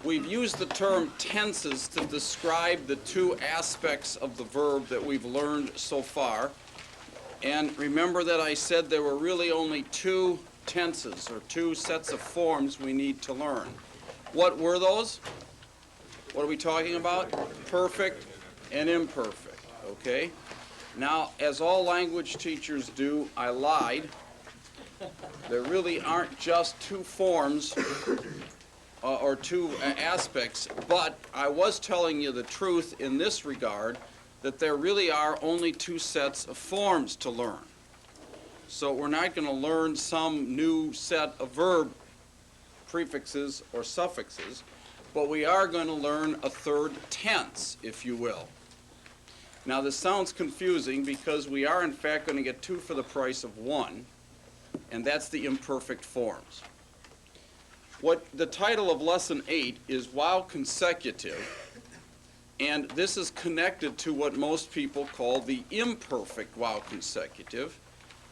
we've used the term tenses to describe the two aspects of the verb that we've learned so far. And remember that I said there were really only two tenses, or two sets of forms we need to learn. What were those? What are we talking about? Perfect and imperfect, okay? Now, as all language teachers do, I lied. There really aren't just two forms or two aspects, but I was telling you the truth in this regard, that there really are only two sets of forms to learn. So we're not going to learn some new set of verb prefixes or suffixes, but we are going to learn a third tense, if you will. Now this sounds confusing because we are in fact going to get two for the price of one, and that's the imperfect forms. What the title of Lesson 8 is Waw Consecutive, and this is connected to what most people call the imperfect Waw Consecutive.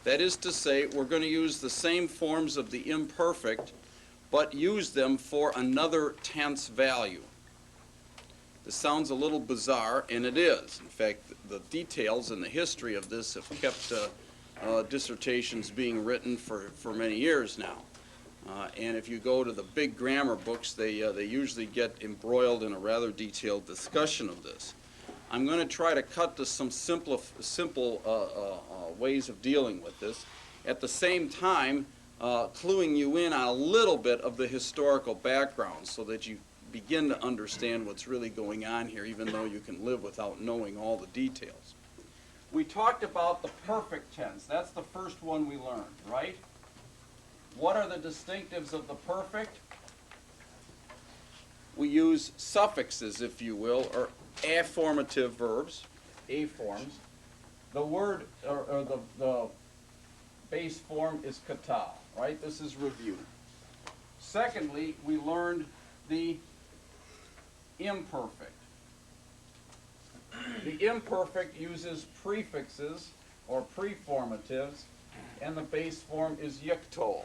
That is to say, we're going to use the same forms of the imperfect, but use them for another tense value. This sounds a little bizarre, and it is. In fact, the details and the history of this have kept dissertations being written for many years now. And if you go to the big grammar books, they usually get embroiled in a rather detailed discussion of this. I'm going to try to cut to some simple ways of dealing with this. At the same time, cluing you in on a little bit of the historical background so that you begin to understand what's really going on here, even though you can live without knowing all the details. We talked about the perfect tense. That's the first one we learned, right? What are the distinctives of the perfect? We use suffixes, if you will, or afformative verbs, A-forms. The word, or the base form is kata, right? This is review. Secondly, we learned the imperfect. The imperfect uses prefixes or preformatives, and the base form is yiktol.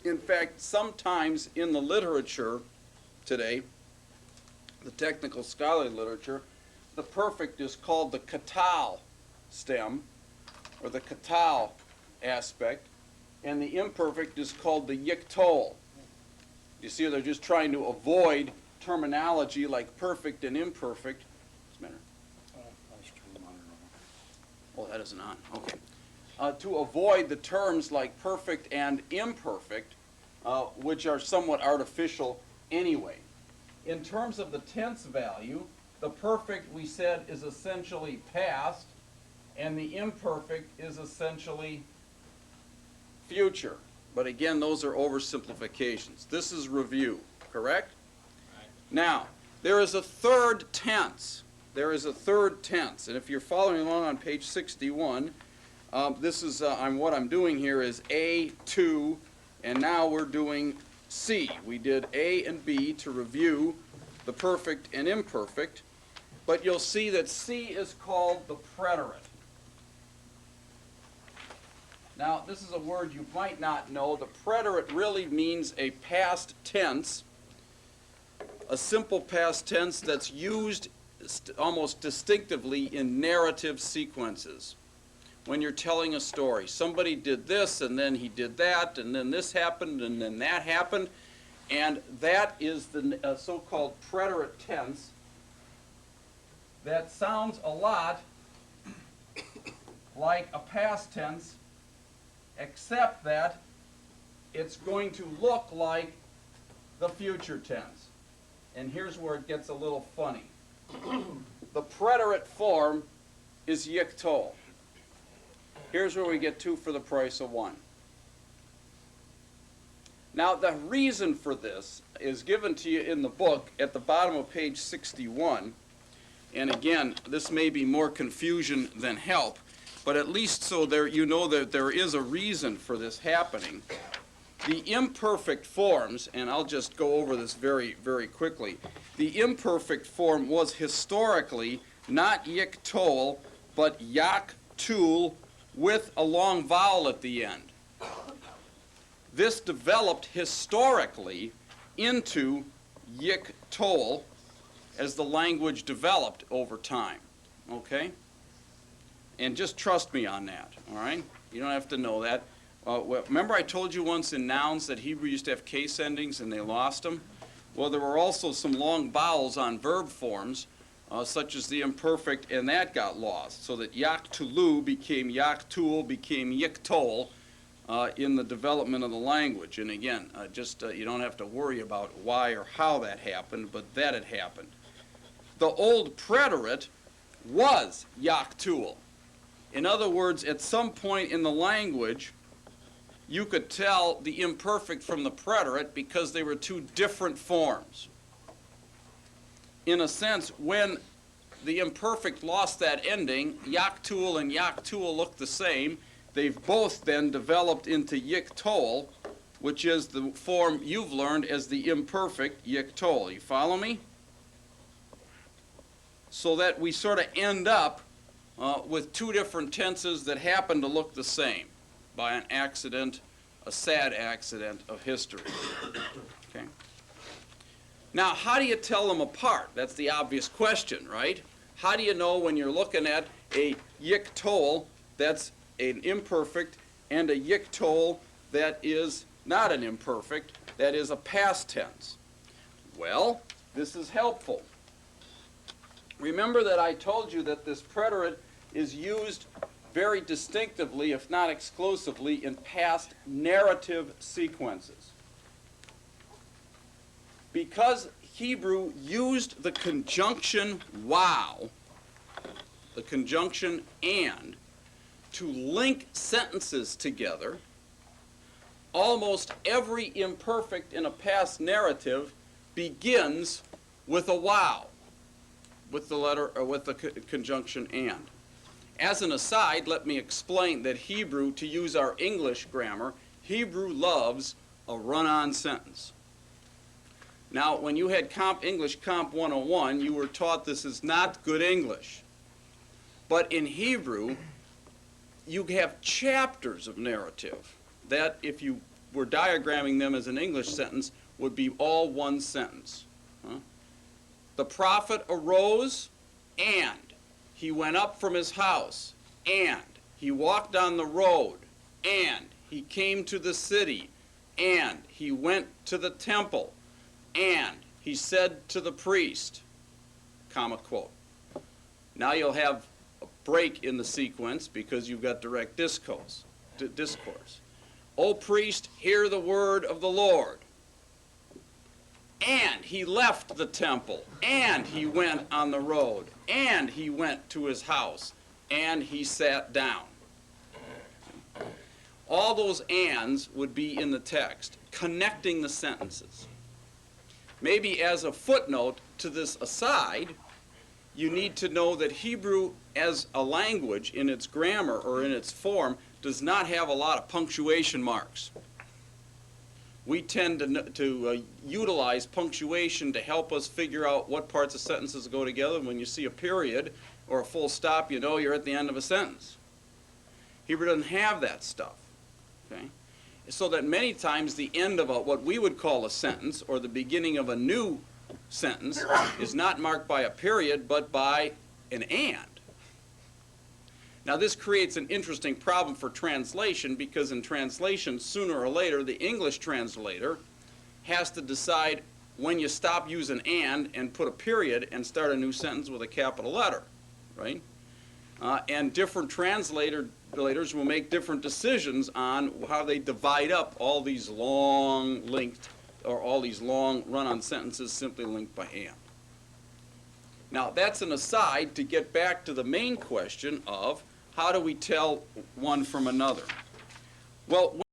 In fact, sometimes in the literature today, the technical scholarly literature, the perfect is called the katal stem, or the katal aspect, and the imperfect is called the yiktol. You see, they're just trying to avoid terminology like perfect and imperfect. What's the matter? Oh, that isn't on. Okay. To avoid the terms like perfect and imperfect, which are somewhat artificial anyway. In terms of the tense value, the perfect, we said, is essentially past, and the imperfect is essentially future. But again, those are oversimplifications. This is review, correct? Right. Now, there is a third tense. There is a third tense. And if you're following along on page 61, this is what I'm doing here is A2, and now we're doing C. We did A and B to review the perfect and imperfect, but you'll see that C is called the preterite. Now, this is a word you might not know. The preterite really means a past tense, a simple past tense that's used almost distinctively in narrative sequences. When you're telling a story, somebody did this, and then he did that, and then this happened, and then that happened, and that is the so-called preterite tense. That sounds a lot like a past tense, except that it's going to look like the future tense. And here's where it gets a little funny. The preterite form is yiktol. Here's where we get two for the price of one. Now, the reason for this is given to you in the book at the bottom of page 61. And again, this may be more confusion than help, but at least so there you know that there is a reason for this happening. The imperfect forms, and I'll just go over this very, very quickly. The imperfect form was historically not yiktol, but yak-tul with a long vowel at the end. This developed historically into yik tol as the language developed over time. Okay? And just trust me on that, all right? You don't have to know that. Remember I told you once in nouns that Hebrew used to have case endings and they lost them? Well, there were also some long vowels on verb forms, such as the imperfect, and that got lost. So that yaktulu became yaktul, became yiktol in the development of the language. And again, you don't have to worry about why or how that happened, but that it happened. The old preterite was yaktul. In other words, at some point in the language, you could tell the imperfect from the preterite because they were two different forms. In a sense, when the imperfect lost that ending, yaktul and yaktul look the same. They've both then developed into yiktol, which is the form you've learned as the imperfect yiktol. You follow me? So that we sort of end up with two different tenses that happen to look the same by an accident, a sad accident of history. Okay? Now, how do you tell them apart? That's the obvious question, right? How do you know when you're looking at a yiktol that's an imperfect and a yiktol that is not an imperfect, that is a past tense? Well, this is helpful. Remember that I told you that this preterite is used very distinctively, if not exclusively, in past narrative sequences. Because Hebrew used the conjunction wow, the conjunction and, to link sentences together, almost every imperfect in a past narrative begins with a wow, with the letter or with the conjunction and. As an aside, let me explain that Hebrew, to use our English grammar, Hebrew loves a run-on sentence. Now, when you had English Comp 101, you were taught this is not good English. But in Hebrew, you have chapters of narrative that, if you were diagramming them as an English sentence, would be all one sentence. The prophet arose, and he went up from his house, and he walked on the road, and he came to the city, and he went to the temple, and he said to the priest, comma, quote. Now you'll have a break in the sequence because you've got direct discourse. O priest, hear the word of the Lord. And he left the temple, and he went on the road, and he went to his house, and he sat down. All those ands would be in the text, connecting the sentences. Maybe as a footnote to this aside, you need to know that Hebrew as a language in its grammar or in its form does not have a lot of punctuation marks. We tend to utilize punctuation to help us figure out what parts of sentences go together. When you see a period or a full stop, you know you're at the end of a sentence. Hebrew doesn't have that stuff. Okay? So that many times the end of what we would call a sentence or the beginning of a new sentence is not marked by a period but by an and. Now this creates an interesting problem for translation because in translation, sooner or later, the English translator has to decide when you stop using and put a period and start a new sentence with a capital letter, right? And different translators will make different decisions on how they divide up all these long linked or all these long run-on sentences simply linked by and. Now that's an aside to get back to the main question of how do we tell one from another? Well,